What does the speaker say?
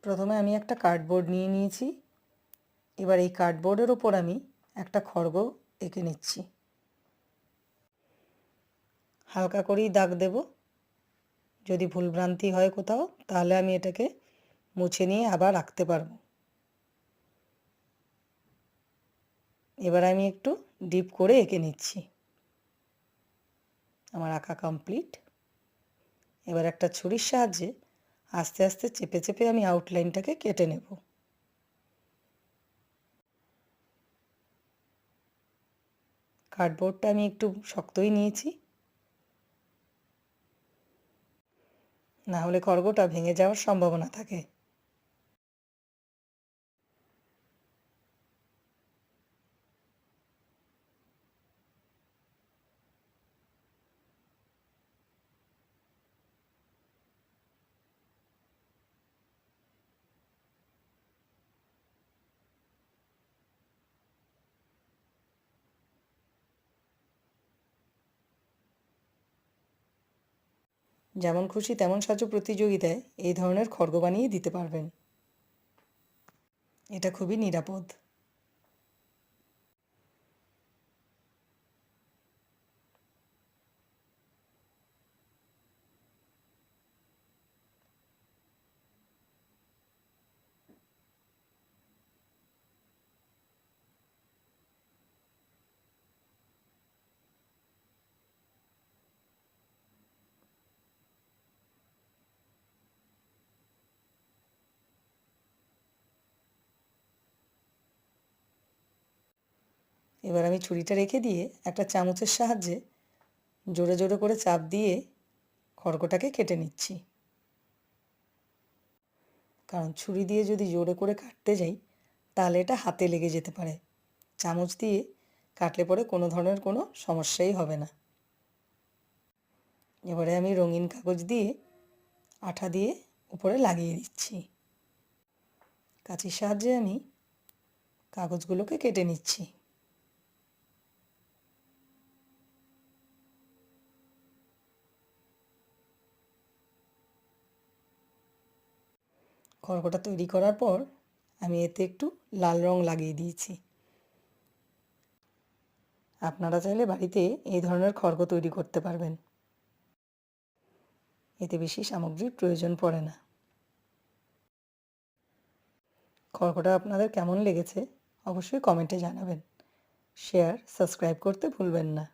প্রথমে আমি একটা কার্ডবোর্ড নিয়ে নিয়েছি। এবার এই কার্ডবোর্ডের ওপর আমি একটা খড়গ এঁকে নিচ্ছি। হালকা করেই দাগ দেব। যদি ভুলভ্রান্তি হয় কোথাও তাহলে আমি এটাকে মুছে নিয়ে আবার আঁকতে পারবো। এবার আমি একটু ডিপ করে এঁকে নিচ্ছি। আমার আঁকা কমপ্লিট। এবার একটা ছুরির সাহায্যে আস্তে আস্তে চেপে চেপে আমি আউটলাইনটাকে কেটে নেব। কার্ডবোর্ডটা আমি একটু শক্তই নিয়েছি, না হলে খড়গটা ভেঙে যাওয়ার সম্ভাবনা থাকে। যেমন খুশি তেমন সাজো প্রতিযোগিতায় এই ধরনের খড়গ বানিয়ে দিতে পারবেন। এটা খুবই নিরাপদ। এবার আমি ছুরিটা রেখে দিয়ে একটা চামচের সাহায্যে জোরে জোরে করে চাপ দিয়ে খড়গটাকে কেটে নিচ্ছি। কারণ ছুরি দিয়ে যদি জোরে করে কাটতে যাই তাহলে এটা হাতে লেগে যেতে পারে। চামচ দিয়ে কাটলে পরে কোনো ধরনের কোনো সমস্যাই হবে না। এবারে আমি রঙিন কাগজ দিয়ে আঠা দিয়ে উপরে লাগিয়ে দিচ্ছি। কাঁচির সাহায্যে আমি কাগজগুলোকে কেটে নিচ্ছি। খড়গটা তৈরি করার পর আমি এতে একটু লাল রং লাগিয়ে দিয়েছি। আপনারা চাইলে বাড়িতে এই ধরনের খড়গ তৈরি করতে পারবেন। এতে বেশি সামগ্রীর প্রয়োজন পড়ে না। খড়গটা আপনাদের কেমন লেগেছে অবশ্যই কমেন্টে জানাবেন। শেয়ার, সাবস্ক্রাইব করতে ভুলবেন না।